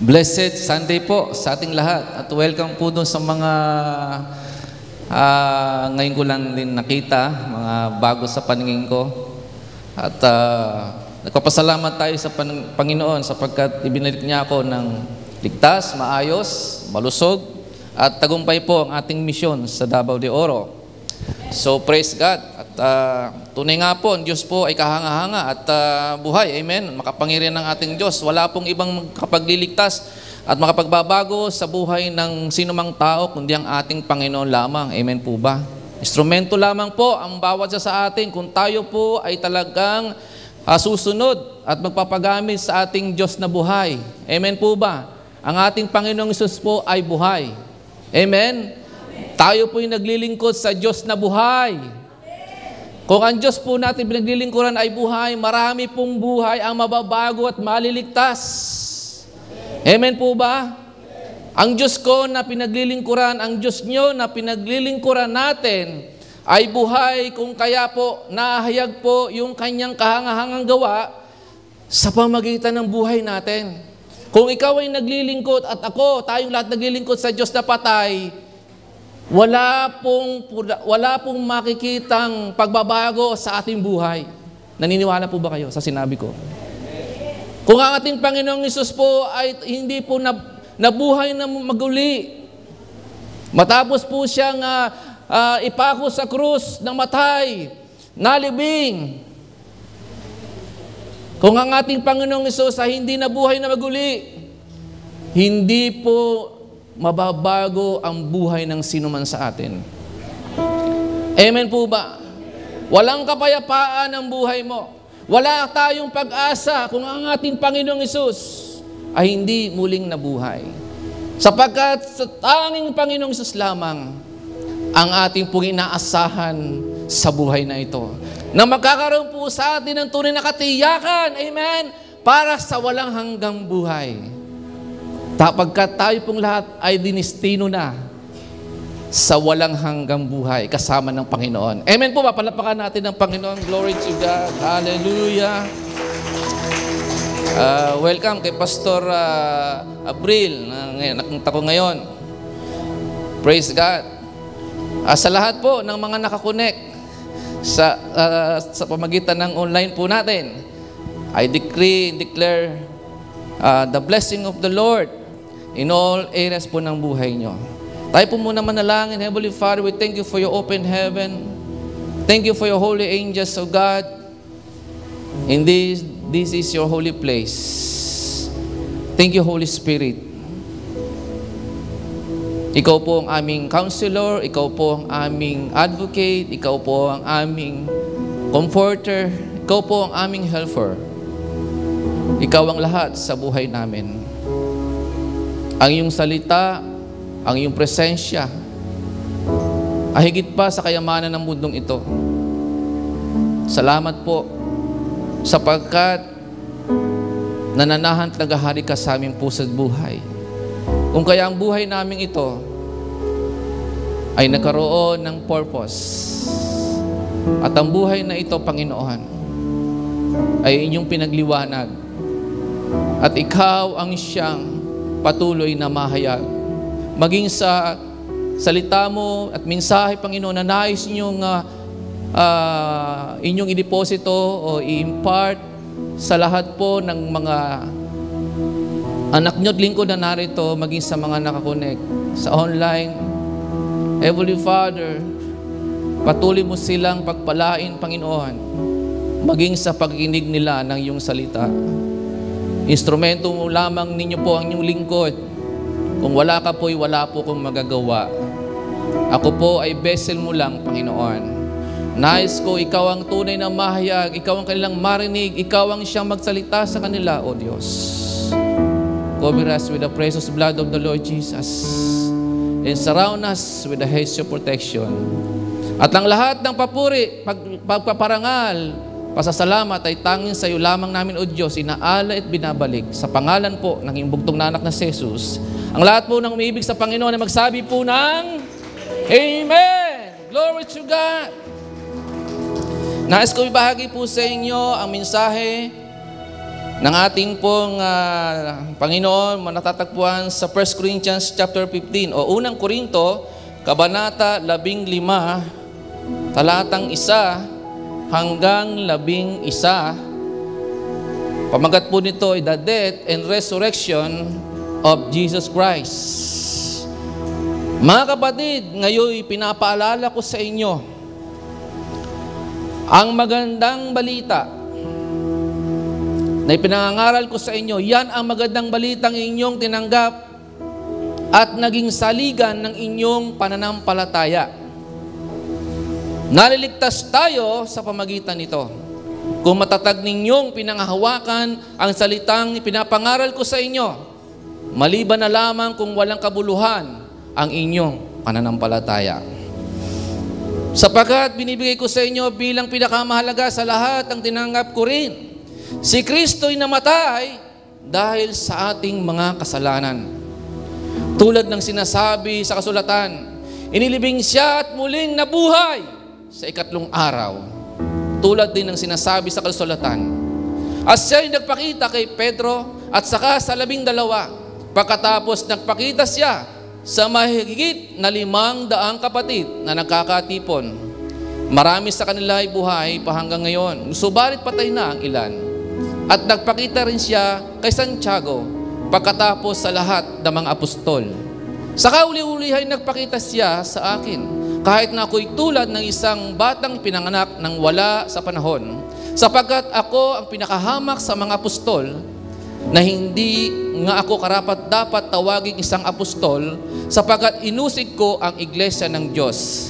Blessed Sunday po sa ating lahat at welcome po dun sa mga ngayon ko lang din nakita, mga bago sa paningin ko. At nagpapasalamat tayo sa Panginoon sapagkat ibinalik niya ako ng ligtas, maayos, malusog at tagumpay po ang ating misyon sa Davao de Oro. So praise God. At tunay nga po, ang Diyos po ay kahanga-hanga at buhay. Amen. Makapangyarihan ng ating Diyos. Wala pong ibang makapagliligtas at makapagbabago sa buhay ng sinumang tao kundi ang ating Panginoon lamang. Amen po ba? Instrumento lamang po ang bawat isa sa atin kung tayo po ay talagang susunod at magpapagamit sa ating Diyos na buhay. Amen po ba? Ang ating Panginoong Hesus po ay buhay. Amen? Tayo po'y naglilingkod sa Diyos na buhay. Kung ang Diyos po natin pinaglilingkuran ay buhay, marami pong buhay ang mababago at maliligtas. Amen po ba? Ang Diyos ko na pinaglilingkuran, ang Diyos nyo na pinaglilingkuran natin ay buhay kung kaya po nahayag po yung kanyang kahangahangang gawa sa pamagitan ng buhay natin. Kung ikaw ay naglilingkod at ako, tayong lahat naglilingkod sa Diyos na patay, wala pong makikitang pagbabago sa ating buhay. Naniniwala po ba kayo sa sinabi ko? Kung ang ating Panginoong Hesus po ay hindi po nabuhay na maguli, matapos po siyang ipako sa krus ng matay, nalibing. Kung ang ating Panginoong Hesus ay hindi nabuhay na maguli, hindi po mababago ang buhay ng sinuman sa atin. Amen po ba? Walang kapayapaan ang buhay mo. Wala tayong pag-asa kung ang ating Panginoong Hesus ay hindi muling nabuhay. Sapagkat sa tanging Panginoong Hesus lamang ang ating pong inaasahan sa buhay na ito. Na magkakaroon po sa atin ng tunay na katiyakan, amen, para sa walang hanggang buhay. Sapagkat tayo pong lahat ay dinistino na sa walang hanggang buhay kasama ng Panginoon. Amen po ba? Palapakan natin ng Panginoon. Glory to God. Hallelujah. Welcome kay Pastor Abril na nakita ko ngayon. Praise God. Sa lahat po ng mga nakakonect sa pamagitan ng online po natin, I decree and declare the blessing of the Lord in all areas po ng buhay nyo. Tayo po muna manalangin. Heavenly Father, we thank you for your open heaven. Thank you for your holy angels, O God. In this is your holy place. Thank you, Holy Spirit. Ikaw po ang aming counselor, ikaw po ang aming advocate, ikaw po ang aming comforter, ikaw po ang aming helper. Ikaw ang lahat sa buhay namin. Ang iyong salita, ang iyong presensya, ay higit pa sa kayamanan ng mundong ito. Salamat po sapagkat nananahan at naghahari ka sa aming puso at buhay. Kung kaya ang buhay namin ito ay nagkaroon ng purpose at ang buhay na ito, Panginoon, ay inyong pinagliwanag at ikaw ang siyang patuloy na mahayag. Maging sa salita mo at mensahe, Panginoon, na nais inyong i-deposito o i-impart sa lahat po ng mga anak nyo at lingkod na narito, maging sa mga nakakonect sa online. Heavenly Father, patuloy mo silang pagpalain, Panginoon, maging sa pagkikinig nila ng iyong salita. Instrumento mo lamang ninyo po ang inyong lingkod. Kung wala ka po'y wala po kong magagawa. Ako po ay vessel mo lang, Panginoon. Nais ko, ikaw ang tunay na mahayag, ikaw ang kanilang marinig, ikaw ang siyang magsalita sa kanila, O Diyos. Cover us with the precious blood of the Lord Jesus and surround us with the hedge of protection. At ang lahat ng papuri, pagpaparangal, pasasalamat ay tanging sa iyo lamang namin, O Diyos, inaala at binabalik sa pangalan po ng iyong bugtong na anak na si Jesus. Ang lahat po ng umiibig sa Panginoon ay magsabi po ng Amen! Glory to God! Nais ko ibahagi po sa inyo ang mensahe ng ating pong Panginoon natatagpuan sa 1 Corinthians chapter 15 o unang Korinto, kabanata 15, talatang 1 hanggang 11. Pamagat po nito ay the death and resurrection of Jesus Christ. Mga kapatid, ngayon pinapaalala ko sa inyo ang magandang balita na ipinangangaral ko sa inyo. Yan ang magandang balitang inyong tinanggap at naging saligan ng inyong pananampalataya. Naliligtas tayo sa pamagitan nito. Kung matatag ninyong pinanghahawakan ang salitang ipinapangaral ko sa inyo, maliban na lamang kung walang kabuluhan ang inyong pananampalataya. Sapagkat binibigay ko sa inyo bilang pinakamahalaga sa lahat ang tinanggap ko rin. Si Kristo'y namatay dahil sa ating mga kasalanan. Tulad ng sinasabi sa kasulatan, inilibing siya at muling nabuhay sa ikatlong araw. Tulad din ng sinasabi sa kasulatan. At siya'y nagpakita kay Pedro at saka sa 12. Pagkatapos nagpakita siya sa mahigit na 500 kapatid na nagkakatipon. Marami sa kanila ay buhay pa hanggang ngayon. Subalit patay na ang ilan. At nagpakita rin siya kay Santiago pagkatapos sa lahat ng mga apostol. Sa kauli-uli ay nagpakita siya sa akin, kahit na ako'y tulad ng isang batang pinanganak ng wala sa panahon, sapagkat ako ang pinakahamak sa mga apostol, na hindi nga ako karapat-dapat tawaging isang apostol, sapagkat inusig ko ang iglesia ng Diyos.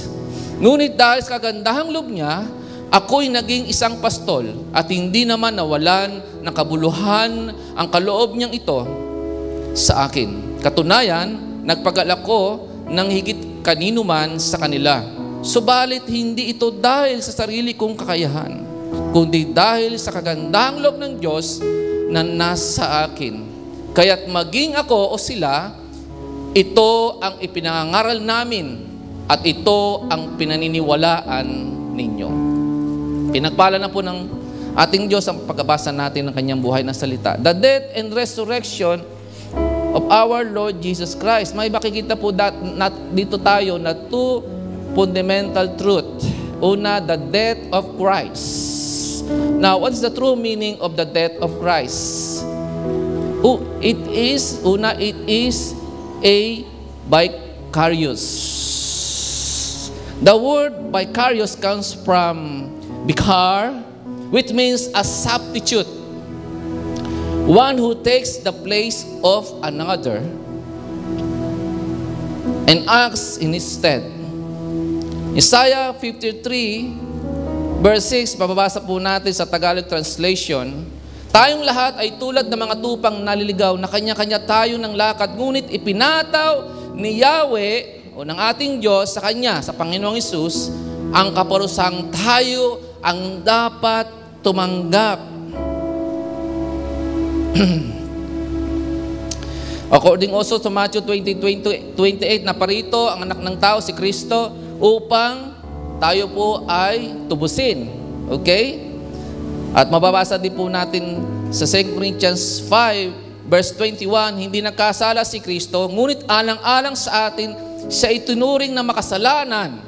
Ngunit dahil sa kagandahang loob niya, ako'y naging isang pastol at hindi naman nawalan ng kabuluhan ang kaloob niyang ito sa akin. Katunayan, nagpagalak ko ng higit kanino man sa kanila. Subalit hindi ito dahil sa sarili kong kakayahan, kundi dahil sa kagandahang loob ng Diyos na nasa akin. Kaya't maging ako o sila, ito ang ipinangangaral namin at ito ang pinaniniwalaan ninyo. Pinagpala na po ng ating Diyos ang pagkabasa natin ng kanyang buhay na salita. The death and resurrection of our Lord Jesus Christ. May makikita po dito tayo na two fundamental truth. Una, the death of Christ. Now, what's the true meaning of the death of Christ? It is a vicarious. The word vicarious comes from vicar, which means a substitute. One who takes the place of another and acts in his stead. Isaiah 53, verse 6, pababasa po natin sa Tagalog translation. Tayong lahat ay tulad ng mga tupang naliligaw na kanya-kanya tayo ng lakad, ngunit ipinataw ni Yahweh o ng ating Diyos sa Kanya, sa Panginoong Hesus, ang kaparusang tayo ang dapat tumanggap. According also to Matthew 20:28, na parito ang anak ng tao, si Kristo, upang tayo po ay tubusin. Okay? At mababasa din po natin sa 2 Corinthians 5, verse 21, hindi nagkasala si Kristo, ngunit alang-alang sa atin, siya itunuring na makasalanan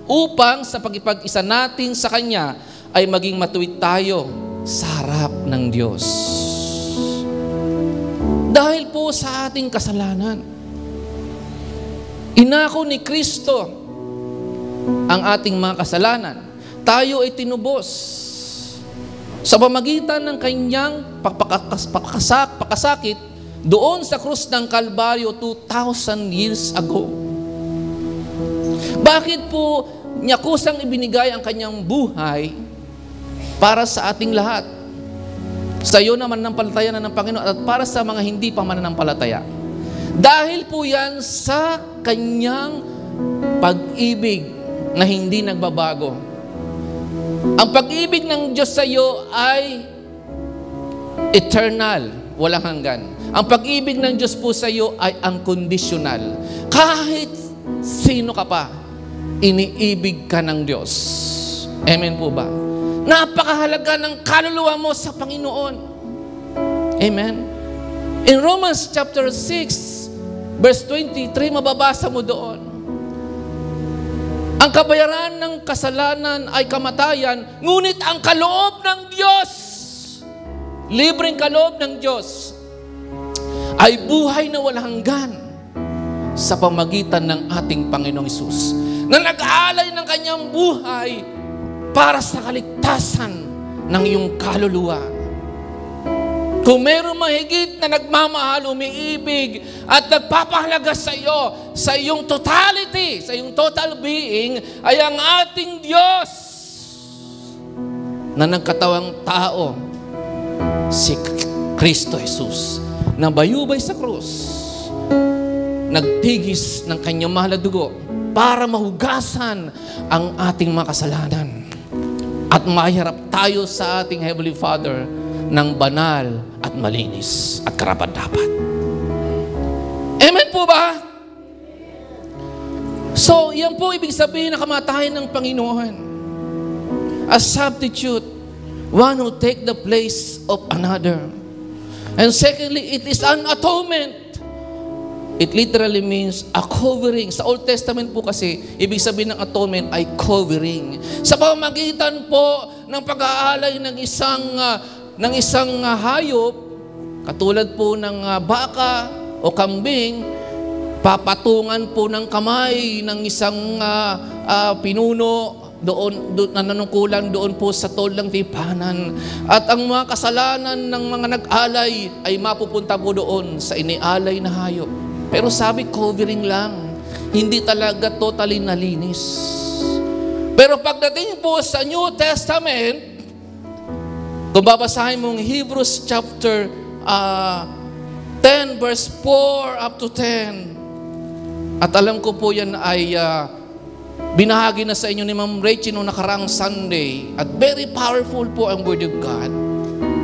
upang sa pagkipag-isa natin sa Kanya ay maging matuwid tayo sa harap ng Diyos. Dahil po sa ating kasalanan, inako ni Kristo ang ating mga kasalanan. Tayo ay tinubos sa pamagitan ng Kanyang pakasakit doon sa krus ng Kalbaryo 2,000 years ago. Bakit po niya kusang ibinigay ang Kanyang buhay para sa ating lahat? Sa iyo na mananampalataya na ng Panginoon at para sa mga hindi pa mananampalataya. Dahil po yan sa Kanyang pag-ibig na hindi nagbabago. Ang pag-ibig ng Diyos sa iyo ay eternal, walang hanggan. Ang pag-ibig ng Diyos po sa iyo ay unconditional. Kahit sino ka pa, iniibig ka ng Diyos. Amen po ba? Napakahalaga ng kaluluwa mo sa Panginoon. Amen? In Romans chapter 6, verse 23, mababasa mo doon. Ang kabayaran ng kasalanan ay kamatayan, ngunit ang kaloob ng Diyos, libreng kaloob ng Diyos, ay buhay na walang hanggan sa pamagitan ng ating Panginoong Hesus, na nag-aalay ng kanyang buhay para sa kaligtasan ng iyong kaluluwa. Kung mayroong mahigit na nagmamahal, umiibig, at nagpapahalaga sa iyo, sa iyong totality, sa iyong total being, ay ang ating Diyos na nagkatawang tao, si Kristo Jesus, na bayubay sa krus, nagtigis ng kanyang mahal na dugo para mahugasan ang ating mga kasalanan at maharap tayo sa ating Heavenly Father ng banal at malinis at karapat-dapat. Amen po ba? So, yan po ibig sabihin na kamatayan ng Panginoon. A substitute, one who take the place of another. And secondly, it is an atonement. It literally means a covering. Sa Old Testament po kasi, ibig sabihin ng atonement ay covering. Sa pamamagitan po ng pag-aalay ng isang hayop, katulad po ng baka o kambing, papatungan po ng kamay ng isang pinuno doon nanunungkulan doon po sa tol ng tipanan. At ang mga kasalanan ng mga nag-alay ay mapupunta po doon sa inialay na hayop. Pero sabi, covering lang. Hindi talaga totally nalinis. Pero pagdating po sa New Testament, kung babasahin mong Hebrews chapter 10 verse 4 up to 10, at alam ko po yan ay binahagi na sa inyo ni Ma'am Rachel noong nakaraang Sunday, at very powerful po ang Word of God.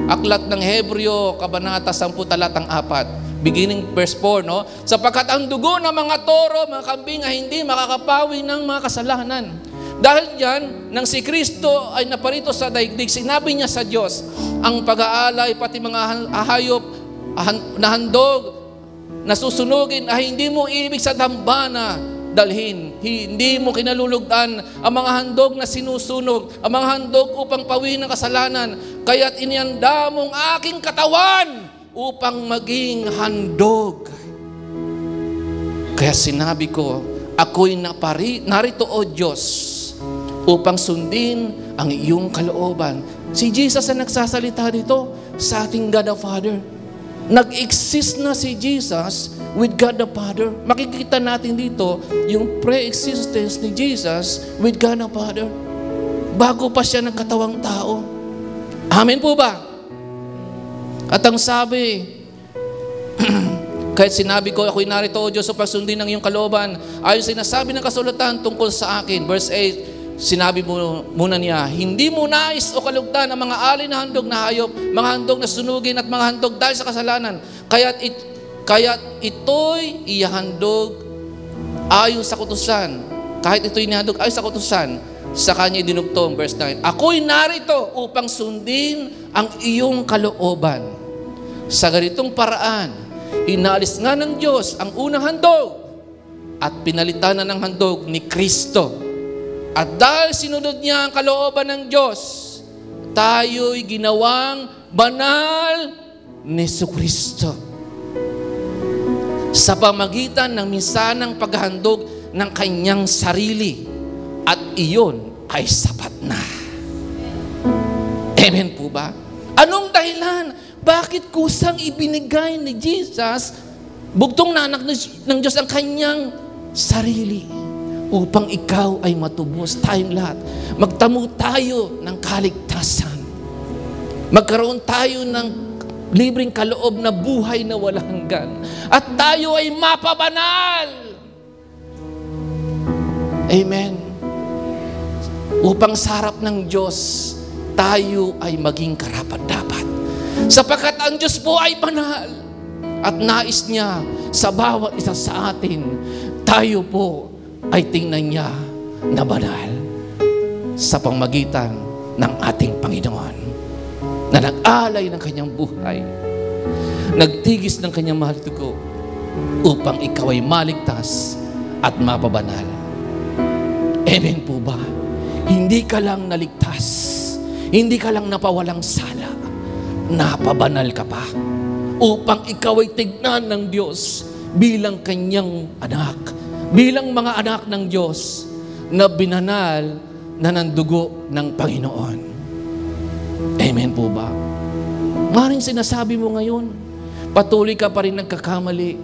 Aklat ng Hebreo, Kabanata 10, talatang 4. Beginning verse 4, no? Sapagkat ang dugo ng mga toro, mga kambing ay hindi makakapawi ng mga kasalanan. Dahil diyan, nang si Kristo ay naparito sa daigdig, sinabi niya sa Diyos, ang pag-aalay, pati mga hayop na handog, na susunugin, ay hindi mo ibig sa dambana dalhin. Hindi mo kinalulugdan ang mga handog na sinusunog, ang mga handog upang pawiin ng kasalanan. Kaya't inianda mong aking katawan upang maging handog. Kaya sinabi ko, ako'y narito o Diyos upang sundin ang iyong kalooban. Si Jesus ang nagsasalita dito sa ating God the Father. Nag-exist na si Jesus with God the Father. Makikita natin dito yung pre-existence ni Jesus with God the Father bago pa siya nagkatawang tao. Amen po ba? At ang sabi, kahit sinabi ko, ako'y narito o Diyos upang sundin ang iyong kalooban, ayon sinasabi ng kasulatan tungkol sa akin. Verse 8, sinabi muna niya, hindi mo nais o kalugdan ang mga alay na handog na hayop, mga handog na sunugin at mga handog dahil sa kasalanan. Kaya't ito'y iyahandog ayon sa kutusan. Kahit ito'y iyahandog ayon sa kutusan, sa kanya dinugtong. Verse 9, ako'y narito upang sundin ang iyong kalooban. Sa ganitong paraan, inalis nga ng Diyos ang unang handog at pinalitan na ng handog ni Kristo. At dahil sinunod niya ang kalooban ng Diyos, tayo'y ginawang banal ni Jesucristo. Sa pamagitan ng minsanang paghahandog ng kanyang sarili, at iyon ay sapat na. Amen po ba? Anong dahilan? Bakit kusang ibinigay ni Jesus, bugtong na anak ng Diyos, ang kanyang sarili upang ikaw ay matubos, tayong lahat. Magtamo tayo ng kaligtasan. Magkaroon tayo ng libreng kaloob na buhay na walang hanggan. At tayo ay mapabanal. Amen. Upang sa harap ng Diyos, tayo ay maging karapat-dapat. Sapagkat ang Diyos po ay banal at nais niya sa bawat isa sa atin, tayo po ay tingnan niya na banal sa pamamagitan ng ating Panginoon na nag-alay ng kanyang buhay Nagtigis ng kanyang mahal na dugo upang ikaw ay maligtas at mapabanal. Amen po ba? Hindi ka lang naligtas, hindi ka lang napawalang sala, napabanal ka pa upang ikaw ay tignan ng Diyos bilang kanyang anak, bilang mga anak ng Diyos na binanal na ng dugo ng Panginoon. Amen po ba? Maring sinasabi mo ngayon, patuloy ka pa rin nagkakamali,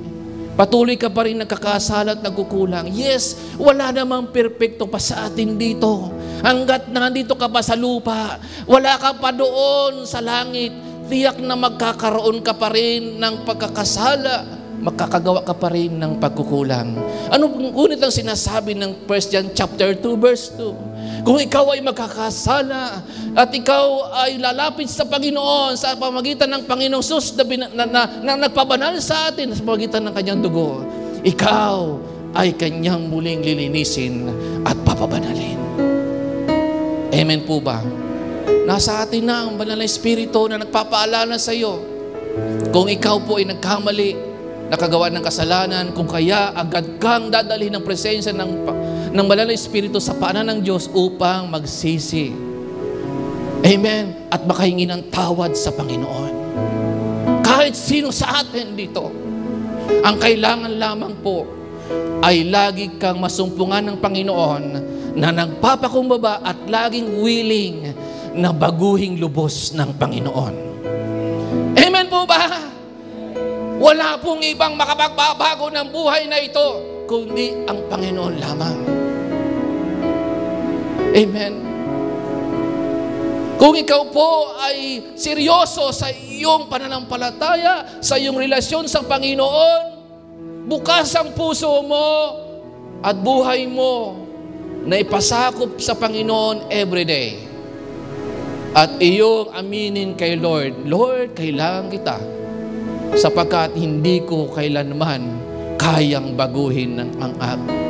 patuloy ka pa rin nagkakasala at nagkukulang. Yes, wala namang perpekto pa sa atin dito. Hanggat nandito ka pa sa lupa, wala ka pa doon sa langit, tiyak na magkakaroon ka pa rin ng pagkakasala, makakagawa ka pa rin ng pagkukulang. Ano ngunit ang sinasabi ng 1 John chapter 2 verse 2? Kung ikaw ay magkakasala at ikaw ay lalapit sa Panginoon sa pamamagitan ng Panginoong Sus na nagpabanal sa atin sa pamamagitan ng kanyang dugo, ikaw ay kanyang muling lilinisin at papabanalin. Amen po ba? Nasa atin na ang banal na Espiritu na nagpapaalala sa iyo. Kung ikaw po ay nagkamali, nakagawa ng kasalanan, kung kaya agad kang dadalhin ng presensya ng banal na Espiritu sa paanan ng Diyos upang magsisi. Amen. At makahingi ng tawad sa Panginoon. Kahit sino sa atin dito, ang kailangan lamang po ay lagi kang masumpungan ng Panginoon na nagpapakumbaba at laging willing na baguhing lubos ng Panginoon. Amen po ba? Wala pong ibang makapagbabago ng buhay na ito, kundi ang Panginoon lamang. Amen. Kung ikaw po ay seryoso sa iyong pananampalataya, sa iyong relasyon sa Panginoon, bukas ang puso mo at buhay mo na ipasakop sa Panginoon everyday. At iyong aminin kay Lord, Lord, kailangan kita sapagkat hindi ko kailanman kayang baguhin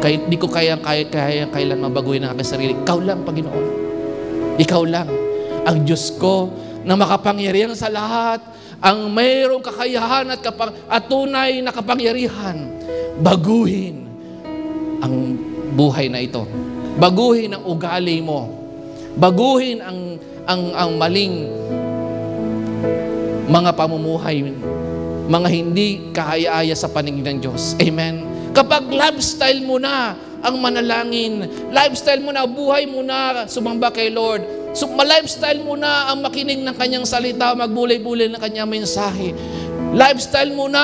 hindi ko kayang kailan mabaguhin ang aking sarili. Ikaw lang, Panginoon. Ikaw lang ang Diyos ko na makapangyarihan sa lahat, ang mayroong kakayahan at tunay na kapangyarihan. Baguhin ang buhay na ito. Baguhin ang ugali mo. Baguhin ang maling mga pamumuhay, mga hindi kahaya-aya sa paningin ng Diyos. Amen. Kapag lifestyle mo na ang manalangin, lifestyle mo na, buhay mo na, sumamba kay Lord, lifestyle mo na ang makinig ng kanyang salita, magbulay-bulay ng kanyang mensahe, lifestyle mo na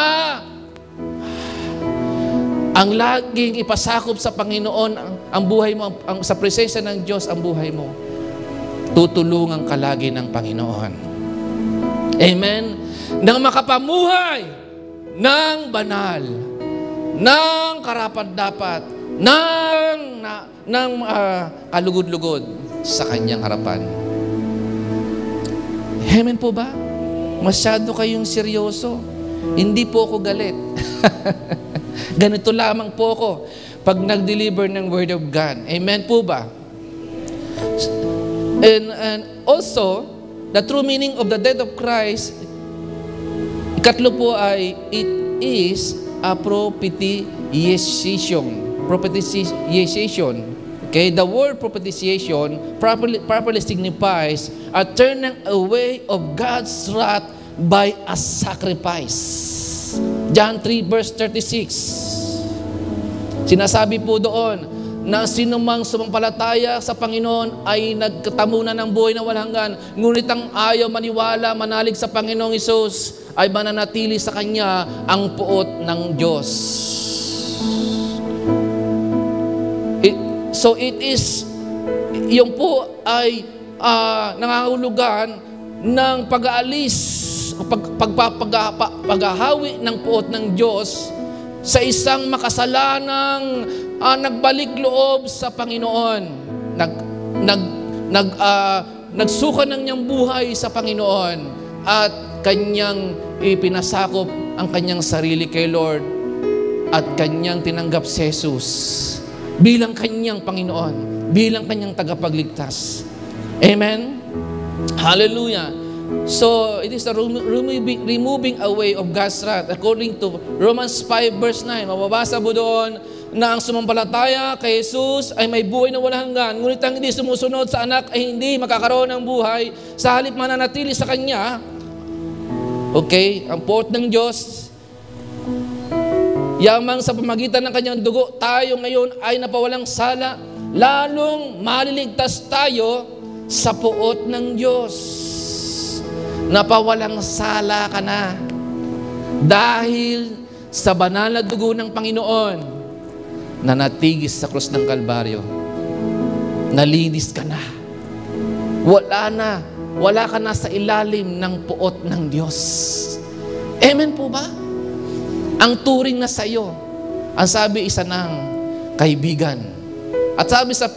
ang laging ipasakop sa Panginoon ang buhay mo, sa presensya ng Diyos ang buhay mo, tutulungan ka lagi ng Panginoon. Amen. Nang makapamuhay ng banal, ng karapat-dapat, ng kalugod-lugod sa kanyang harapan. Amen po ba? Masyado kayong seryoso. Hindi po ako galit. Ganito lamang po ako pag nag-deliver ng Word of God. Amen po ba? And also, the true meaning of the death of Christ, ikatlo po ay, it is a propitiation. Okay, the word propitiation properly signifies a turning away of God's wrath by a sacrifice. John 3 verse 36. Sinasabi po doon na sinumang sumampalataya sa Panginoon ay nagkatamunan ng buhay na walang hanggan, ngunit ang ayaw maniwala, manalig sa Panginoong Hesus ay mananatili sa Kanya ang puot ng Diyos. So it is, yung po ay nangangahulugan ng pag-aalis, paghahawi ng puot ng Diyos sa isang makasalanang nagbalik loob sa Panginoon. Nagsuka ng niyang buhay sa Panginoon at kanyang ipinasakop ang kanyang sarili kay Lord at kanyang tinanggap si Jesus bilang kanyang Panginoon, bilang kanyang tagapagligtas. Amen? Hallelujah! So, it is the removing away of God's wrath. According to Romans 5 verse 9, mababasa mo doon na ang sumampalataya kay Jesus ay may buhay na walang hanggan. Ngunit ang hindi sumusunod sa anak ay hindi makakaroon ng buhay. Sa halip mananatili sa Kanya, okay, ang puot ng Diyos, yamang sa pamagitan ng Kanyang dugo, tayo ngayon ay napawalang sala, lalong maliligtas tayo sa puot ng Diyos. Napawalang sala ka na dahil sa banal na dugo ng Panginoon na natigis sa krus ng Kalbaryo. Nalinis ka na. Wala ka na sa ilalim ng puot ng Diyos. Amen po ba? Ang turing na sa iyo, ang sabi isa ng kaibigan. At sabi sa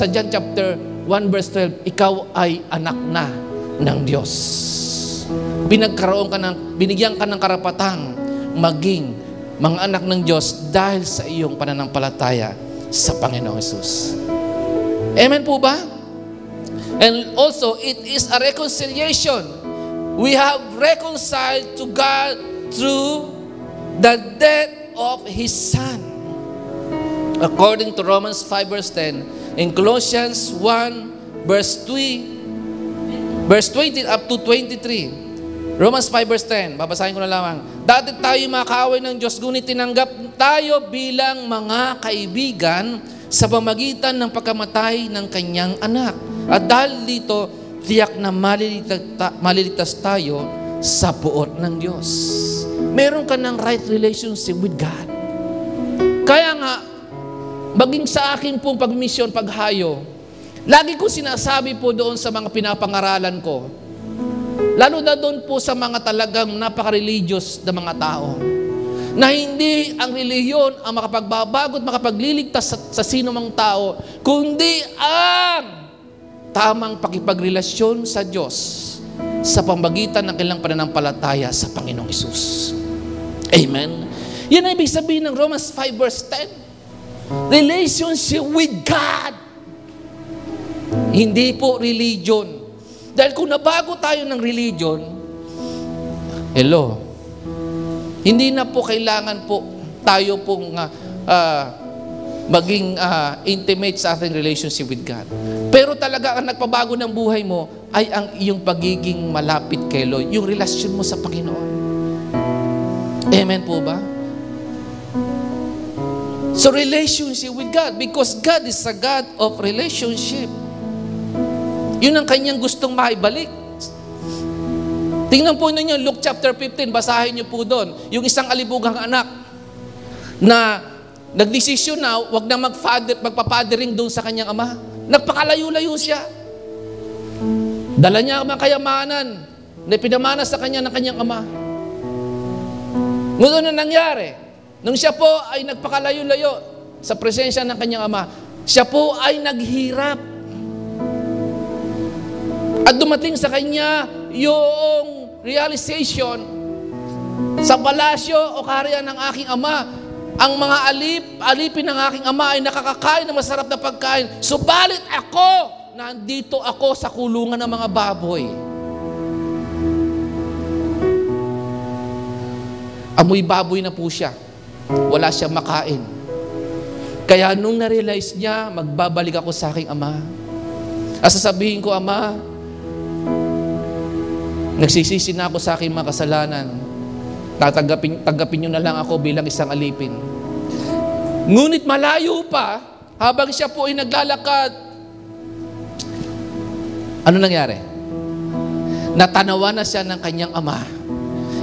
John chapter 1 verse 12, ikaw ay anak na ng Diyos. Binigyan ka ng karapatang maging mga anak ng Diyos dahil sa iyong pananampalataya sa Panginoong Hesus. Amen po ba? And also, it is a reconciliation. We have reconciled to God through the death of His Son. According to Romans 5 verse 10, in Colossians 1 verse 20 up to 23, Romans 5 verse 10, babasahin ko na lamang. Dati tayo mga kaaway ng Diyos, ngunit tinanggap tayo bilang mga kaibigan sa pamagitan ng pagkamatay ng Kanyang anak. At dahil dito, tiyak na maliligtas tayo sa puot ng Diyos. Meron ka ng right relationship with God. Kaya nga, maging sa akin pong pagmisyon, paghayo, lagi ko sinasabi po doon sa mga pinapangaralan ko, lalo na doon po sa mga talagang napaka-religious na mga tao, na hindi ang relihiyon ang makapagbabago at makapagliligtas sa sino mang tao, kundi ang tamang pakipagrelasyon sa Diyos sa pamamagitan ng kanilang pananampalataya sa Panginoong Hesus. Amen? Yan ang ibig sabihin ng Romans 5 verse 10. Relationship with God. Hindi po religion. Dahil kung nabago tayo ng religion, hindi na po kailangan po tayo pong maging intimate sa ating relationship with God. Pero talaga ang nagpabago ng buhay mo ay ang iyong pagiging malapit kay Lord, yung relasyon mo sa Panginoon. Amen po ba? So relationship with God, because God is a God of relationship. Yun ang Kanyang gustong maibalik. Tingnan po ninyo, Luke chapter 15, basahin niyo po doon, yung isang alibugang anak na nagdesisyon na wag na magpapadering doon sa kanyang ama. Nagpakalayo-layo siya. Dala niya ang kayamanan na pinamana sa kanya ng kanyang ama. Ngunit na nangyari, nung siya po ay nagpakalayo-layo sa presensya ng kanyang ama, siya po ay naghirap. At dumating sa kanya yung realization, sa palasyo o kaharian ng aking ama, ang mga alipin ng aking ama ay nakakakain ng masarap na pagkain. Subalit ako, nandito ako sa kulungan ng mga baboy. Amoy baboy na po siya. Wala siyang makain. Kaya nung na-realize niya, magbabalik ako sa aking ama. At sasabihin ko, Ama, nagsisisi na ako sa aking mga kasalanan. Tanggapin niyo na lang ako bilang isang alipin. Ngunit malayo pa, habang siya po ay naglalakad, ano nangyari? Natanawa na siya ng kanyang ama.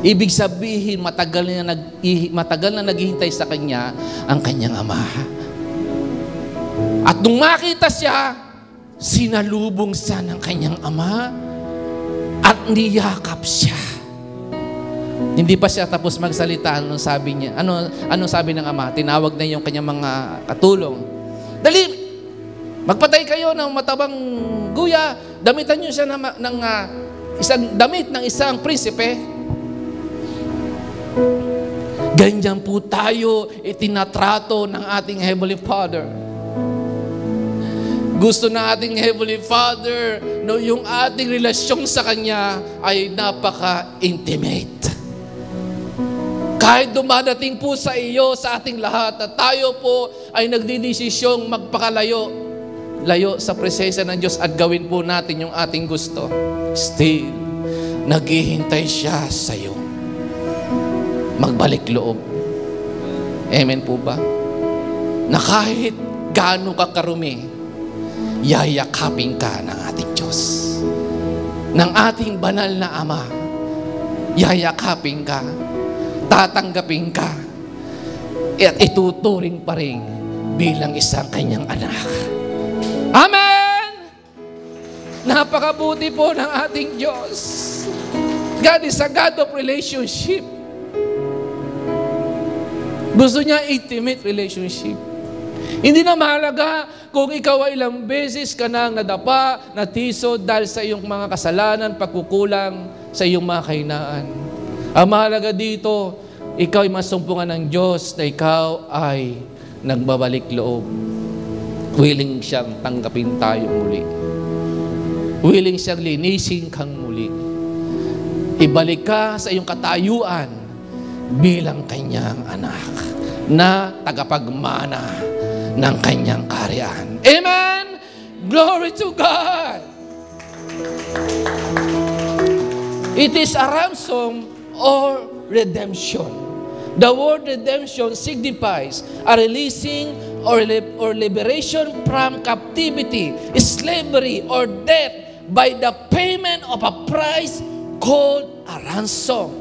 Ibig sabihin, matagal na naghihintay sa kanya ang kanyang ama. At nung makita siya, sinalubong siya ng kanyang ama at niyakap siya. Hindi pa siya tapos magsalita. Anong sabi niya? Anong sabi ng ama? Tinawag na yung kanyang mga katulong. Dali! Magpatay kayo ng matabang guya. Damitan niyo siya ng isang damit ng isang prinsipe. Ganyan po tayo itinatrato ng ating Heavenly Father. Gusto ng ating Heavenly Father no yung ating relasyon sa Kanya ay napaka-intimate. Kahit dumadating po sa iyo, sa ating lahat, na tayo po ay nagdidesisyong layo sa presensya ng Diyos at gawin po natin yung ating gusto. Still, naghihintay siya sa iyo. Magbalik loob. Amen po ba? Na kahit gaano ka karumi, yayakapin ka ng ating Diyos. Ng ating banal na Ama, yayakapin ka, tatanggapin ka, at ituturing pa rin bilang isang kanyang anak. Amen! Napakabuti po ng ating Diyos. God is a God of relationship. Gusto niya intimate relationship. Hindi na mahalaga kung ikaw ay ilang beses ka nang nadapa, natisod dahil sa iyong mga kasalanan, pagkukulang sa iyong mga kahinaan. Ang mahalaga dito, ikaw ay masumpungan ng Diyos na ikaw ay nagbabalik loob. Willing siyang tanggapin tayo muli. Willing siyang linisin kang muli. Ibalik ka sa iyong katayuan bilang kanyang anak na tagapagmana ng kanyang kaharian. Amen! Glory to God! It is a ransom or redemption. The word redemption signifies a releasing or liberation from captivity, slavery, or death by the payment of a price called a ransom.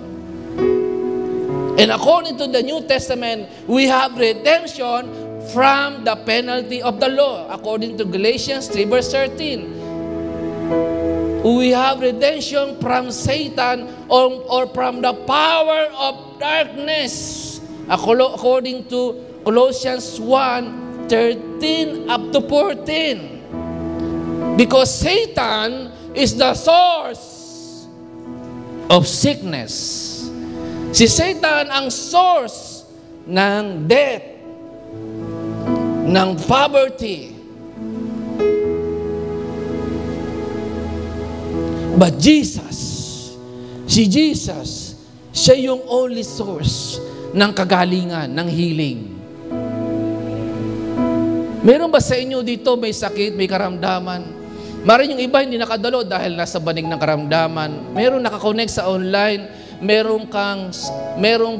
And according to the New Testament, we have redemption from the penalty of the law. According to Galatians 3 verse 13. We have redemption from Satan or from the power of darkness. According to Colossians 1:13 up to 14. Because Satan is the source of sickness. Si Satan ang source ng death, ng poverty. But Jesus, si Jesus, siya yung only source ng kagalingan, ng healing. Meron ba sa inyo dito may sakit, may karamdaman? Maraming yung iba hindi nakadalo dahil nasa banig ng karamdaman. Meron nakakonect sa online, meron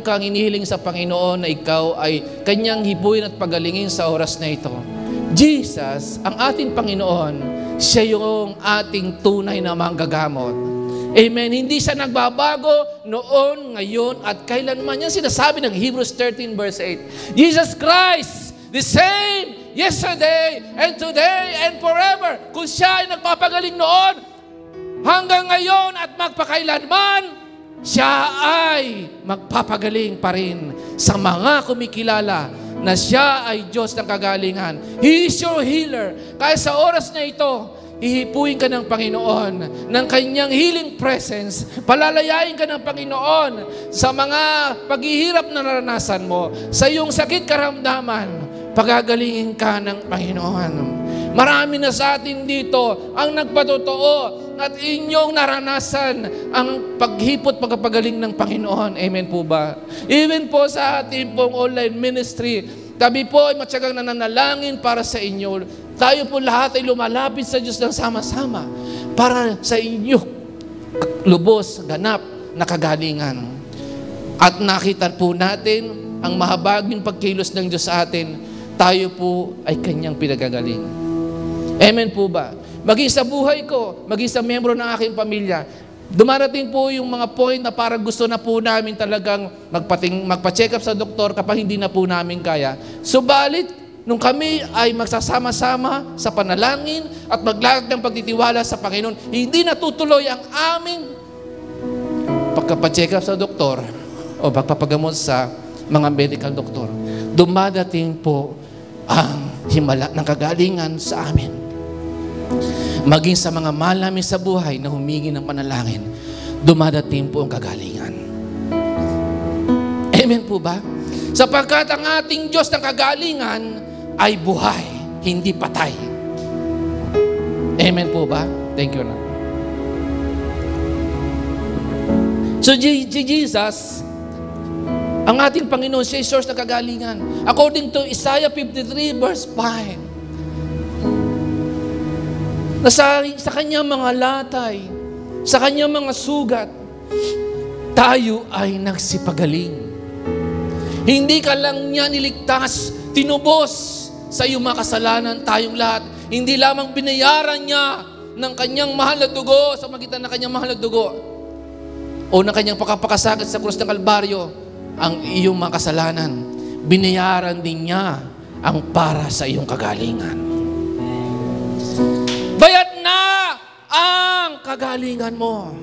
kang inihiling sa Panginoon na ikaw ay kanyang hibuin at pagalingin sa oras na ito. Jesus, ang ating Panginoon, siya yung ating tunay na manggagamot. Amen. Hindi siya nagbabago noon, ngayon, at kailanman. Yan sinasabi ng Hebrews 13 verse 8. Jesus Christ, the same yesterday and today and forever. Kung siya ay nagpapagaling noon, hanggang ngayon at magpakailanman, siya ay magpapagaling pa rin sa mga kumikilala na siya ay Diyos ng kagalingan. He is your healer. Kaya sa oras na ito, ihipuin ka ng Panginoon ng kanyang healing presence. Palalayain ka ng Panginoon sa mga paghihirap na naranasan mo, sa iyong sakit karamdaman, pagagalingin ka ng Panginoon. Marami na sa atin dito ang nagpatotoo at inyong naranasan ang paghipot, pagpagaling ng Panginoon. Amen po ba? Even po sa ating pong online ministry, tabi po ay matyagang nananalangin para sa inyo. Tayo po lahat ay lumalapit sa Diyos ng sama-sama para sa inyo lubos, ganap na kagalingan. At nakita po natin ang mahabaging pagkilos ng Diyos sa atin, tayo po ay kanyang pinagagaling. Amen po ba? Maging sa buhay ko, maging sa membro ng aking pamilya, dumarating po yung mga point na parang gusto na po namin talagang magpa-check up sa doktor kapag hindi na po namin kaya. Subalit, nung kami ay magsasama-sama sa panalangin at maglalagak ng pagtitiwala sa Panginoon, hindi natutuloy ang aming pagpa-check up sa doktor o pagpapagamot sa mga medical doktor. Dumadating po ang himala ng kagalingan sa amin. Maging sa mga malami sa buhay na humingi ng panalangin, dumadating po ang kagalingan. Amen po ba? Sapagkat ang ating Diyos ng kagalingan ay buhay, hindi patay. Amen po ba? Thank you na. So, Jesus, ang ating Panginoon, siya ay source ng kagalingan. According to Isaiah 53 verse 5, na sa kanyang mga latay, sa kanyang mga sugat, tayo ay nagsipagaling. Hindi ka lang niya niligtas, tinubos sa iyong mga kasalanan tayong lahat. Hindi lamang binayaran niya ng kanyang mahal na dugo, sa magitan ng kanyang mahal na dugo, o ng kanyang pagkapakasakit sa krus ng Kalbaryo, ang iyong mga kasalanan. Binayaran din niya ang para sa iyong kagalingan. Bayad na ang kagalingan mo.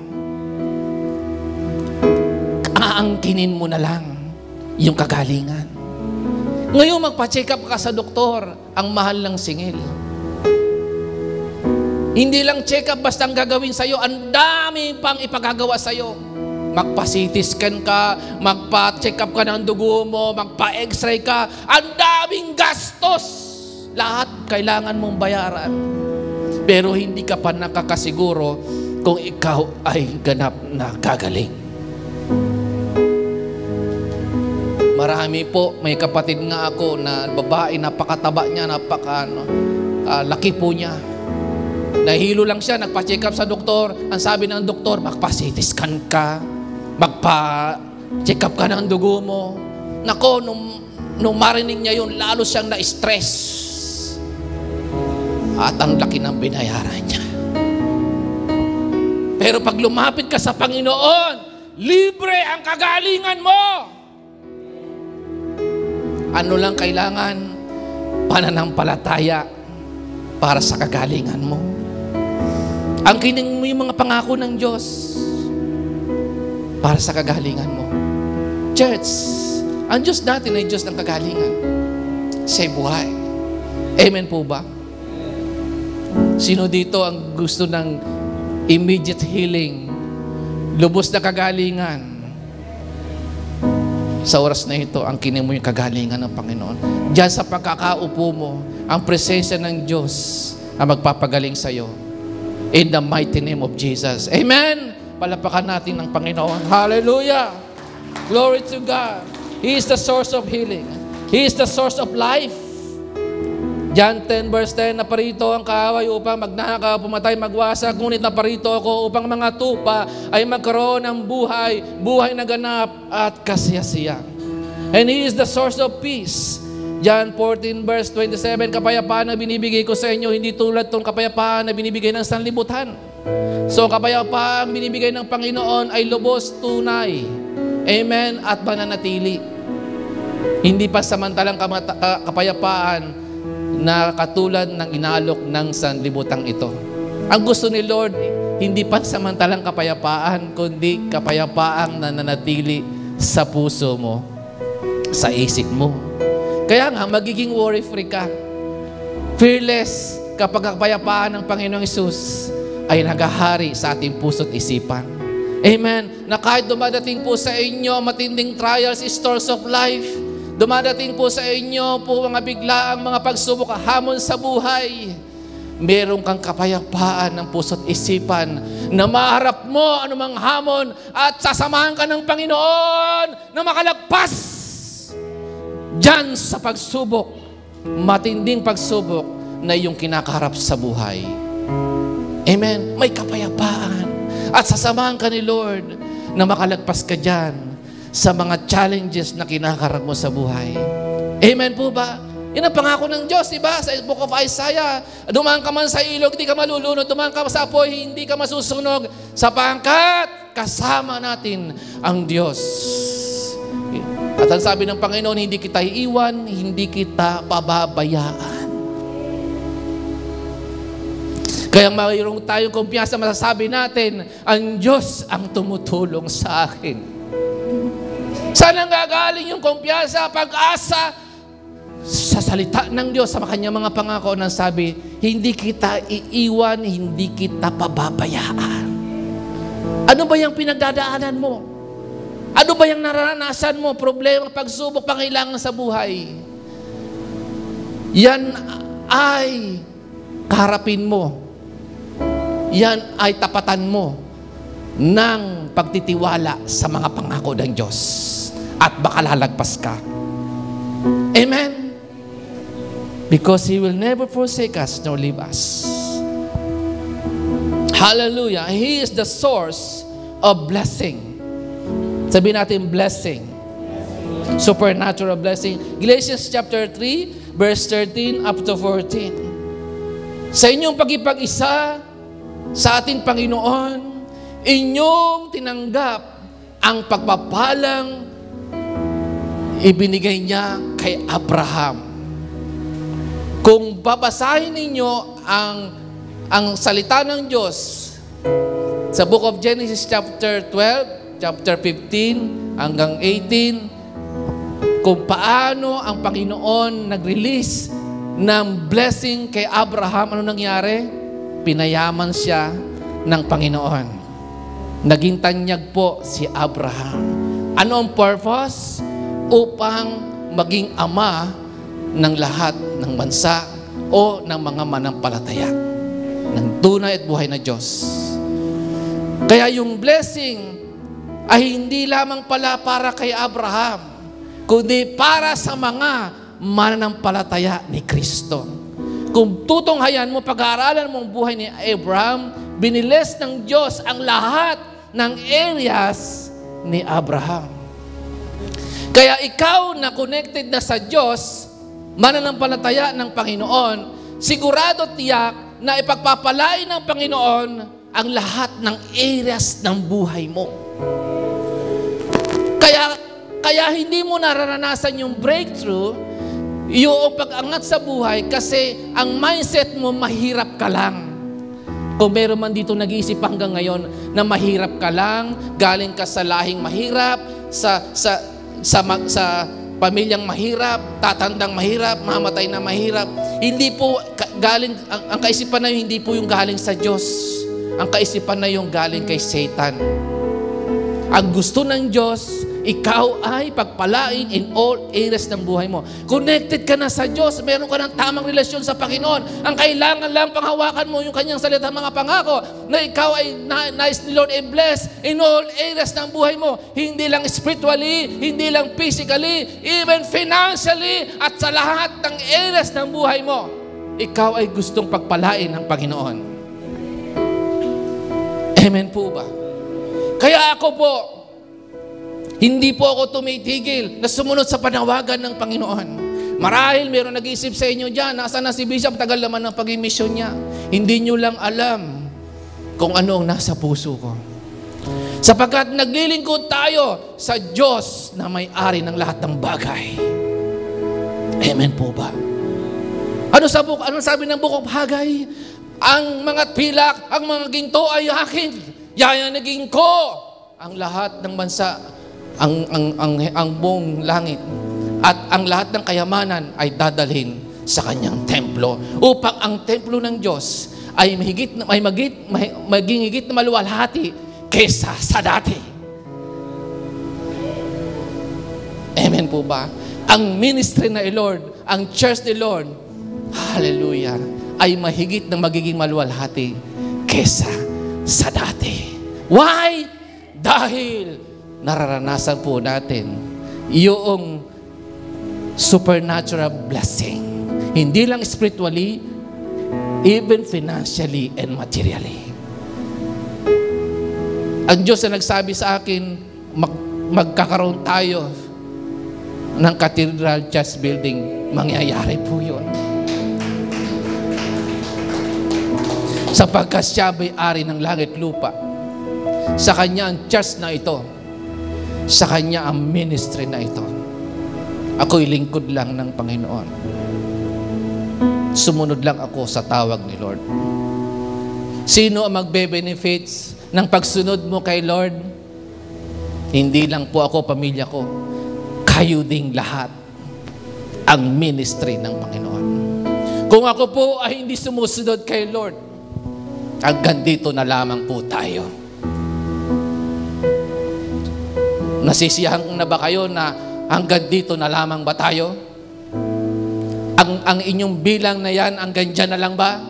Aangkinin mo na lang yung kagalingan. Ngayon magpa-check up ka sa doktor, ang mahal ng singil. Hindi lang check up basta ang gagawin sa'yo, ang dami pang ipagagawa sa'yo. Magpa-CT scan ka, magpa-check up ka ng dugo mo, magpa-x-ray ka, ang daming gastos. Lahat kailangan mong bayaran. Pero hindi ka pa nakakasiguro kung ikaw ay ganap na gagaling. Marami po, may kapatid nga ako na babae, napakataba niya, laki po niya. Nahilo lang siya, nagpa-check up sa doktor. Ang sabi ng doktor, magpa-CT scan ka, magpa-check up ka ng dugo mo. Nako, nung marinig niya yun, lalo siyang na-stress. At ang laki ng binayaran niya. Pero pag lumapit ka sa Panginoon, libre ang kagalingan mo. Ano lang kailangan? Pananampalataya para sa kagalingan mo. Ang kining mo yung mga pangako ng Diyos para sa kagalingan mo. Church, ang Diyos natin ay Diyos ng kagalingan. Siya'y buhay. Amen po ba? Sino dito ang gusto ng immediate healing, lubos na kagalingan? Sa oras na ito, ang kining mo yung kagalingan ng Panginoon. Diyan sa pagkakaupo mo, ang presensya ng Diyos ang magpapagaling sa iyo. In the mighty name of Jesus. Amen! Palapakan natin ng Panginoon. Hallelujah! Glory to God. He is the source of healing. He is the source of life. John 10 verse 10, naparito ang kaaway upang magnakaw, pumatay, magwasak, ngunit naparito ako upang mga tupa ay magkaroon ng buhay, buhay na ganap at kasiyasiyan. And He is the source of peace. John 14 verse 27, kapayapaan na binibigay ko sa inyo, hindi tulad tong kapayapaan na binibigay ng sanlibutan. So kapayapaan binibigay ng Panginoon ay lubos, tunay. Amen? At mananatili. Hindi pa samantalang kapayapaan na katulad ng inalok ng sanlibutang ito. Ang gusto ni Lord, hindi pansamantalang kapayapaan, kundi kapayapaang nananatili sa puso mo, sa isip mo. Kaya nga, magiging worry-free ka. Fearless kapag kapayapaan ng Panginoong Hesus ay nagahari sa ating puso't isipan. Amen. Na kahit dumadating po sa inyo matinding trials, storms of life, dumadating po sa inyo po mga biglaang mga pagsubok, hamon sa buhay, meron kang kapayapaan ng puso't isipan na maharap mo anumang hamon at sasamahan ka ng Panginoon na makalagpas dyan sa pagsubok, matinding pagsubok na iyong kinakaharap sa buhay. Amen? May kapayapaan at sasamahan ka ni Lord na makalagpas ka dyan sa mga challenges na kinakarap mo sa buhay. Amen po ba? Yan ang pangako ng Diyos, diba? Sa Book of Isaiah, dumaan ka man sa ilog, hindi ka malulunod. Dumaan ka sa apoy, hindi ka masusunog. Sapagkat kasama natin ang Diyos. At ang sabi ng Panginoon, hindi kita iiwan, hindi kita pababayaan. Kaya mayroong tayong kumpiyansa, masasabi natin, ang Diyos ang tumutulong sa akin. Saan ang gagaling yung kumpiyansa, pag-asa? Sa salita ng Diyos, sa kanyang mga pangako nang sabi, hindi kita iiwan, hindi kita pababayaan. Ano ba yung pinagdadaanan mo? Ano ba yung naranasan mo? Problema, pagsubok, pangailangan sa buhay. Yan ay kaharapin mo yan ay tapatan mo ng pagtitiwala sa mga pangako ng Diyos. At baka lalagpas ka. Amen? Because He will never forsake us nor leave us. Hallelujah. He is the source of blessing. Sabihin natin, blessing. Supernatural blessing. Galatians chapter 3, verse 13 up to 14. Sa inyong pagkipag-isa sa ating Panginoon, inyong tinanggap ang pagpapalang ibinigay niya kay Abraham. Kung babasahin ninyo ang salita ng Diyos sa Book of Genesis chapter 12, chapter 15 hanggang 18, kung paano ang Panginoon nag-release ng blessing kay Abraham, ano nangyari? Pinayaman siya ng Panginoon. Naging tanyag po si Abraham. Ano ang purpose? Upang maging ama ng lahat ng bansa o ng mga manampalataya ng tunay at buhay na Diyos. Kaya yung blessing ay hindi lamang pala para kay Abraham, kundi para sa mga mananampalataya ni Kristo. Kung tutunghayan mo, pag-aaralan mo ang buhay ni Abraham, biniles ng Diyos ang lahat ng areas ni Abraham. Kaya ikaw na connected na sa Diyos, mananampalataya ng Panginoon, sigurado tiyak na ipagpapalain ng Panginoon ang lahat ng areas ng buhay mo. Kaya hindi mo nararanasan yung breakthrough, yung pag-angat sa buhay, kasi ang mindset mo, mahirap ka lang. Kung meron man dito nag-iisip hanggang ngayon na mahirap ka lang, galing ka sa lahing mahirap, sa pamilyang mahirap, tatandang mahirap, mamatay na mahirap. Hindi po galing, ang kaisipan na yun, hindi po yung galing sa Diyos. Ang kaisipan na yung galing kay Satan. Ang gusto ng Diyos, ikaw ay pagpalain in all areas ng buhay mo. Connected ka na sa Diyos, meron ka ng tamang relasyon sa Panginoon. Ang kailangan lang panghawakan mo yung kanyang salita, mga pangako, na ikaw ay nais ni Lord and bless in all areas ng buhay mo. Hindi lang spiritually, hindi lang physically, even financially, at sa lahat ng areas ng buhay mo. Ikaw ay gustong pagpalain ng Panginoon. Amen po ba? Kaya ako po, hindi po ako tumitigil na sumunod sa panawagan ng Panginoon. Marahil meron nag-iisip sa inyo dyan, nasaan na si Bishop, tagal naman ng pag-imisyon niya. Hindi nyo lang alam kung ano ang nasa puso ko. Sapagkat naglilingkod tayo sa Diyos na may-ari ng lahat ng bagay. Amen po ba? Ano sabi ng Book of Haggai? Ang mga pilak, ang mga ginto ay akin. Yayanagin ko ang lahat ng bansa, ang buong langit, at ang lahat ng kayamanan ay dadalhin sa kanyang templo, upang ang templo ng Diyos ay maging higit na maluwalhati kaysa sa dati. Amen po ba? Ang ministry na Lord, ang church ni Lord, hallelujah, ay mahigit na magiging maluwalhati kaysa sa dati. Why? Dahil nararanasan po natin yung supernatural blessing. Hindi lang spiritually, even financially and materially. Ang Diyos na nagsabi sa akin, magkakaroon tayo ng Cathedral Church Building, mangyayari po yun. Sapagkat siya may-ari ng langit lupa. Sa kanya ang church na ito. Sa kanya ang ministry na ito. Ako'y lingkod lang ng Panginoon. Sumunod lang ako sa tawag ni Lord. Sino ang magbe-benefits ng pagsunod mo kay Lord? Hindi lang po ako, pamilya ko. Kayo ding lahat. Ang ministry ng Panginoon. Kung ako po ay hindi sumusunod kay Lord, hanggang dito na lamang po tayo. Nasisiyahan na ba kayo na hanggang dito na lamang ba tayo? Ang inyong bilang na yan, hanggang dyan na lang ba?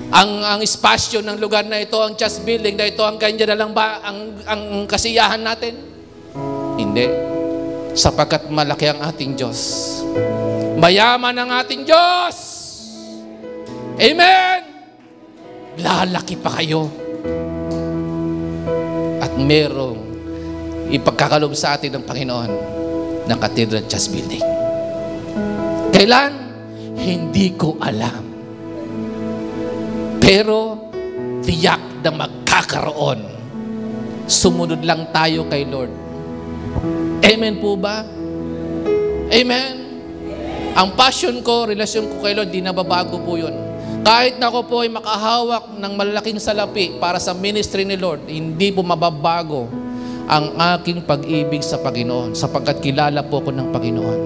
Ang espasyo ng lugar na ito, ang church building na ito, ang ganyan na lang ba ang kasiyahan natin? Hindi. Sapagkat malaki ang ating Diyos. Mayaman ang ating Diyos. Amen! Lalaki pa kayo. At merong ipagkakalob sa atin ng Panginoon ng Cathedral Church Building. Kailan? Hindi ko alam. Pero tiyak na magkakaroon. Sumunod lang tayo kay Lord. Amen po ba? Amen? Ang passion ko, relasyon ko kay Lord, di nababago po yun. Kahit na ako po ay makahawak ng malalaking salapi para sa ministry ni Lord, hindi po mababago ang aking pag-ibig sa Panginoon sapagkat kilala po ko ng Panginoon.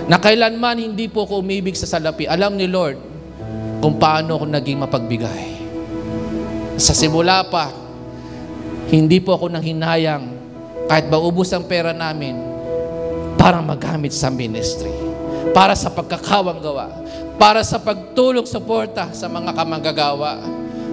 Na kailanman hindi po ako umibig sa salapi. Alam ni Lord kung paano ako naging mapagbigay. Sa simula pa, hindi po ako nanghinayang kahit maubos ang pera namin para magamit sa ministry, para sa pagkakawang gawa, para sa pagtulong suporta sa mga kamanggagawa.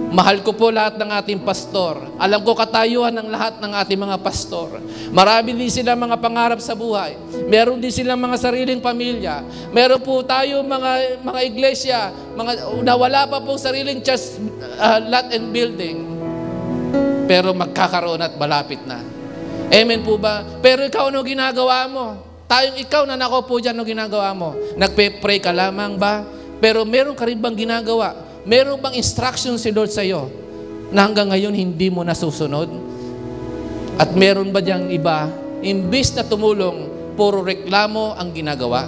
Mahal ko po lahat ng ating pastor. Alam ko katayuan ng lahat ng ating mga pastor. Marami din sila mga pangarap sa buhay. Meron din silang mga sariling pamilya. Meron po tayo mga iglesia, na wala pa po sariling church lot and building. Pero magkakaroon at malapit na. Amen po ba? Pero ikaw, ano ginagawa mo? Tayong ikaw na nakaupo dyan, ano ginagawa mo? Nagpe-pray ka lamang ba? Pero meron ka rin bang ginagawa? Meron bang instruction si Lord sa iyo na hanggang ngayon hindi mo nasusunod? At meron ba diyang iba, imbis na tumulong, puro reklamo ang ginagawa?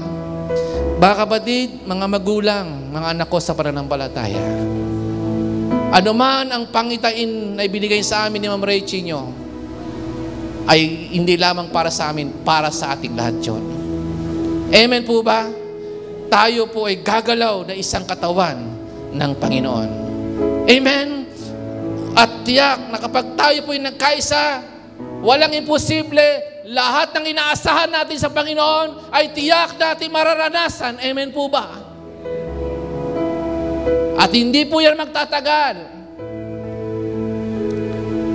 Baka kapatid, mga magulang, mga anak ko sa pananampalataya, ano man ang pangitain na ibinigay sa amin ni Ma'am Rachel nyo, ay hindi lamang para sa amin, para sa ating lahat yun. Amen po ba? Tayo po ay gagalaw na isang katawan ng Panginoon. Amen? At tiyak na kapag tayo po ay nagkaisa, walang imposible, lahat ng inaasahan natin sa Panginoon ay tiyak natin mararanasan. Amen po ba? At hindi po yan magtatagal.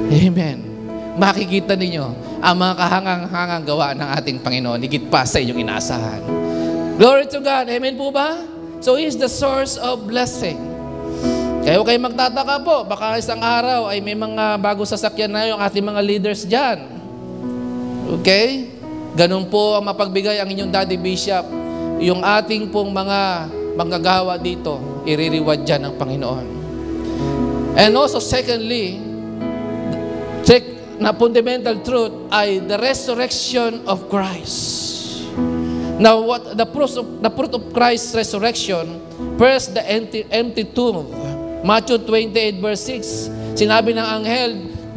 Amen. Makikita ninyo ang mga kahangang-hangang gawa ng ating Panginoon, higit pa sa inyong inaasahan. Glory to God. Amen po ba? So He is the source of blessing. Kaya huwag kayo magtataka po, baka isang araw ay may mga bago sasakyan na yung ating mga leaders dyan. Okay? Ganun po ang mapagbigay ang inyong Daddy Bishop. Yung ating pong mga manggagawa dito, iririwad dyan ng Panginoon. And also, secondly, na fundamental truth ay the resurrection of Christ. Now, what the fruit of Christ's resurrection? First, the empty tomb. Matthew 28 verse 6. Sinabi ng anghel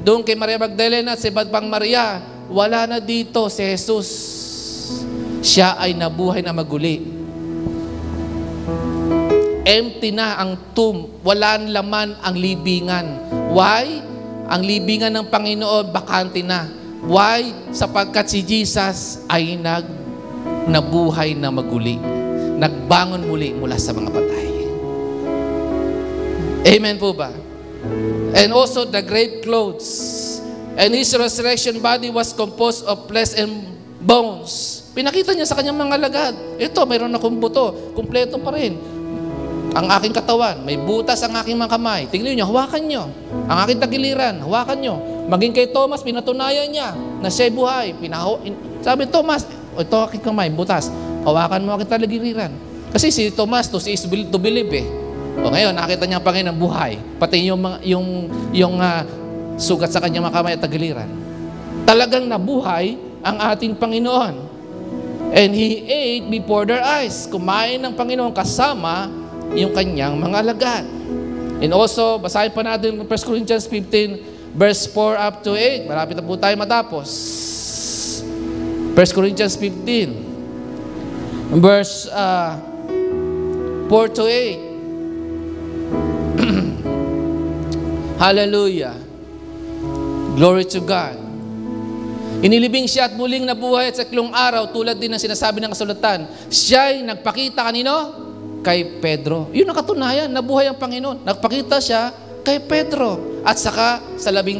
doon kay Maria Magdalena at si iba't pang Maria, wala na dito si Jesus. Siya ay nabuhay na maguli. Empty na ang tomb. Wala laman ang libingan. Why? Ang libingan ng Panginoon bakante na. Why? Sapagkat si Jesus ay nabuhay na maguli. Nagbangon muli mula sa mga patay. Amen po ba? And also the grave clothes. And His resurrection body was composed of flesh and bones. Pinakita niya sa kanyang mga lagad. Ito, mayroon akong buto. Kumpleto pa rin. Ang aking katawan, may butas ang aking mga kamay. Tingnan niyo, hawakan niyo. Ang aking tagiliran, hawakan niyo. Maging kay Thomas, pinatunayan niya na siya'y buhay. Sabi, Thomas, ito aking kamay, butas. Hawakan mo aking tagiliran. Kasi si Thomas, to is to believe eh. O ngayon, nakita niya ang Panginoon buhay. Pati yung sugat sa kanyang mga kamay at tagiliran. Talagang nabuhay ang ating Panginoon. And He ate before their eyes. Kumain ng Panginoon kasama yung kanyang mga alagad. And also, basahin pa natin 1 Corinthians 15, verse 4 up to 8. Malapit na po tayo matapos. 1 Corinthians 15, verse 4 to 8. Hallelujah. Glory to God. Inilibing siya at muling nabuhay at sa ikalawang araw, tulad din ng sinasabi ng kasulatan. Siya'y nagpakita kanino? kay Pedro. Yun ang katunayan, nabuhay ang Panginoon. Nagpakita siya kay Pedro. At saka sa 12,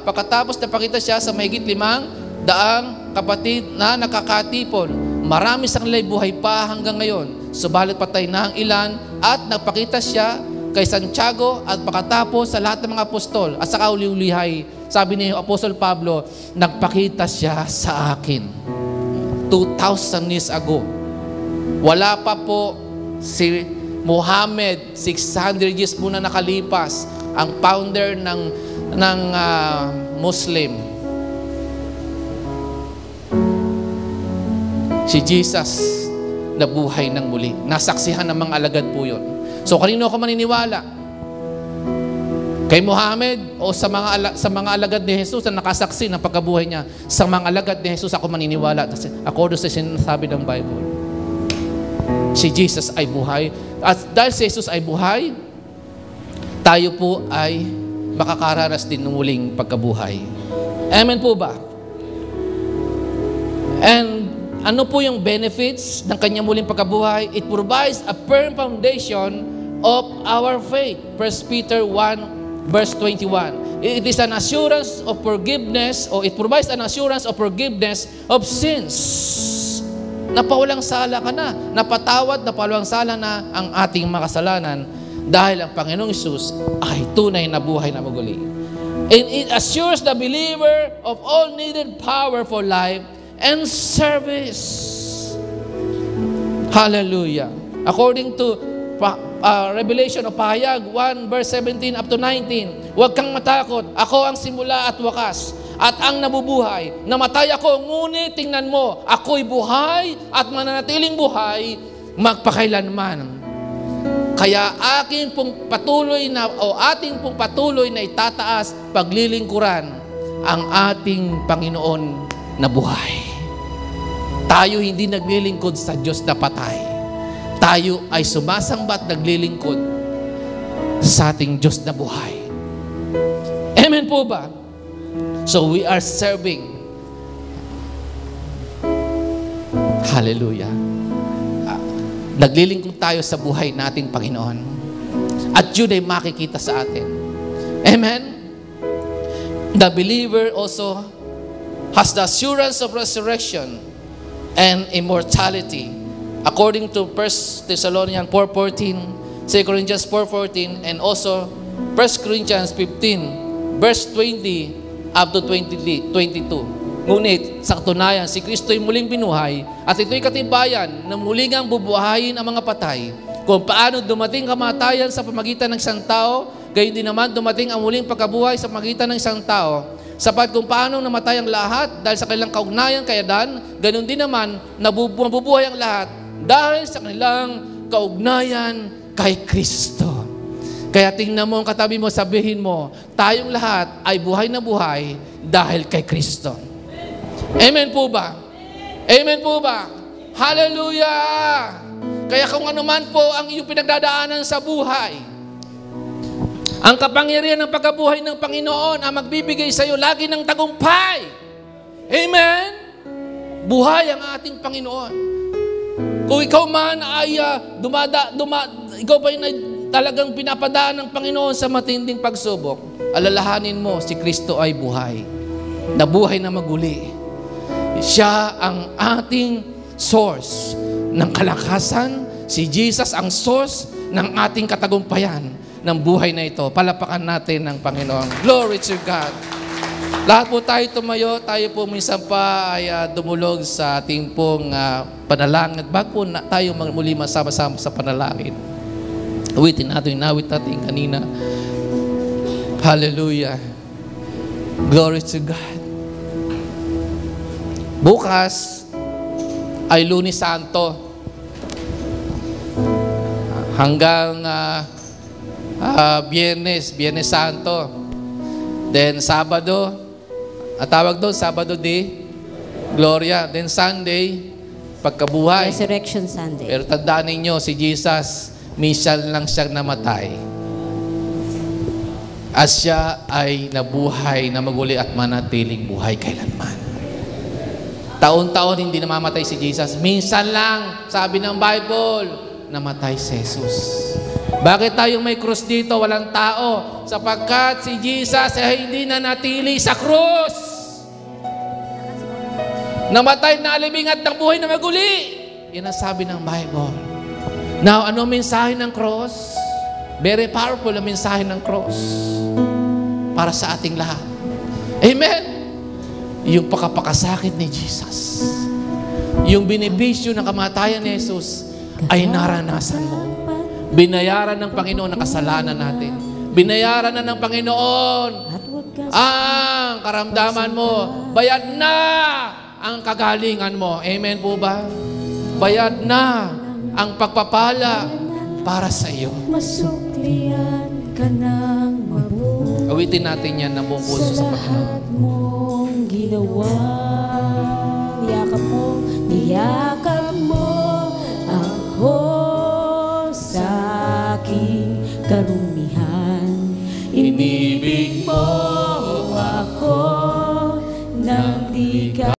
pagkatapos napakita siya sa mahigit 500 kapatid na nakakatipon. Marami sa kanila'y buhay pa hanggang ngayon. Subalit patay na ang ilan at nagpakita siya kay Santiago at pagkatapos sa lahat ng mga apostol. At saka uli-ulihay, sabi ni Apostol Pablo, nagpakita siya sa akin 2,000 years ago. Wala pa po si Muhammad, 600 years muna nakalipas, ang founder ng Muslim. Si Jesus nabuhay ng muli. Nasaksihan ng mga alagad po yun. So kanino ako maniniwala? Kay Muhammad o sa mga alagad ni Jesus na nakasaksi ng pagkabuhay niya? Sa mga alagad ni Jesus ako maniniwala. According sa sinasabi ng Bible. Si Jesus ay buhay. At dahil si Jesus ay buhay, tayo po ay makakaranas din ng muling pagkabuhay. Amen po ba? And ano po yung benefits ng kanyang muling pagkabuhay? It provides a firm foundation of our faith. 1 Peter 1 verse 21. It is an assurance of forgiveness, or it provides an assurance of forgiveness of sins. Napawalang sala ka na. Napatawad, napawalang sala na ang ating mga kasalanan dahil ang Panginoong Hesus ay tunay na buhay na muli. And it assures the believer of all needed power for life and service. Hallelujah. According to Revelation o Pahayag 1 verse 17 up to 19, huwag kang matakot. Ako ang simula at wakas at ang nabubuhay. Namatay ako, ngunit tingnan mo, ako'y buhay at mananatiling buhay magpakailanman. Kaya ating pong patuloy na itataas, paglilingkuran ang ating Panginoon na buhay. Tayo hindi naglilingkod sa Diyos na patay. Tayo ay sumasamba at naglilingkod sa ating Diyos na buhay. Amen po ba? So we are serving. Hallelujah. Naglilingkod tayo sa buhay nating Panginoon. At yun ay makikita sa atin. Amen? The believer also has the assurance of resurrection and immortality. According to 1 Thessalonians 4:14, 2 Corinthians 4:14, and also 1 Corinthians 15, verse 20 up to 22. Ngunit, sa katunayan, si Kristo'y muling binuhay at ito'y katibayan na muling ang bubuhayin ang mga patay. Kung paano dumating kamatayan sa pamagitan ng isang tao, gayon din naman dumating ang muling pagkabuhay sa pamagitan ng isang tao. Sapat kung paano namatay ang lahat dahil sa kanilang kaugnayan kay Adan, ganon din naman mabubuhay ang lahat dahil sa kanilang kaugnayan kay Kristo. Kaya tingnan mo ang katabi mo, sabihin mo, tayong lahat ay buhay na buhay dahil kay Kristo. Amen po ba? Amen po ba? Hallelujah! Kaya kung ano man po ang iyong pinagdadaanan sa buhay, ang kapangyarihan ng pagkabuhay ng Panginoon ang magbibigay sa iyo lagi ng tagumpay. Amen? Buhay ang ating Panginoon. Kung ikaw man ay ikaw pa ay talagang pinapadaan ng Panginoon sa matinding pagsubok, alalahanin mo, si Kristo ay buhay. Nabuhay na maguli. Siya ang ating source ng kalakasan. Si Jesus ang source ng ating katagumpayan ng buhay na ito. Palapakan natin ng Panginoon. Glory to God. Lahat po tayo tumayo, tayo po minsan pa ay dumulog sa ating pong panalangin. Bago po tayo muli masama-sama sa panalangin. Awitin natin, inawit natin kanina. Hallelujah. Glory to God. Bukas ay Lunes Santo. Hanggang Biyernes Santo. Then Sabado, tawag doon, Sabado de Gloria. Then Sunday, pagkabuhay. Resurrection Sunday. Pero tandaan ninyo, si Jesus, minsan lang siyang namatay. At siya ay nabuhay na maguli at manatiling buhay kailanman. Taon-taon hindi namamatay si Jesus. Minsan lang, sabi ng Bible, namatay si Jesus. Bakit tayo may krus dito? Walang tao. Sapagkat si Jesus ay hindi na natili sa krus. Namatay na alibing at nabuhay na maguli. Yan ang sabi ng Bible. Now, ano mensahe ng cross? Very powerful ang mensahe ng cross para sa ating lahat. Amen? Yung pakapakasakit ni Jesus, yung benepisyo ng kamatayan ni Jesus ay naranasan mo. Binayaran ng Panginoon ang kasalanan natin. Binayaran na ng Panginoon ang karamdaman mo. Bayad na ang kagalingan mo. Amen po ba? Bayad na ang pagpapala para sa iyo. Masuklian ka ng mabuti. Awitin natin yan ng buong puso sa Panginoon. Lahat mong ginawa. Niyakap mo ako sa aking karumihan. Inibig mo ako nang di ka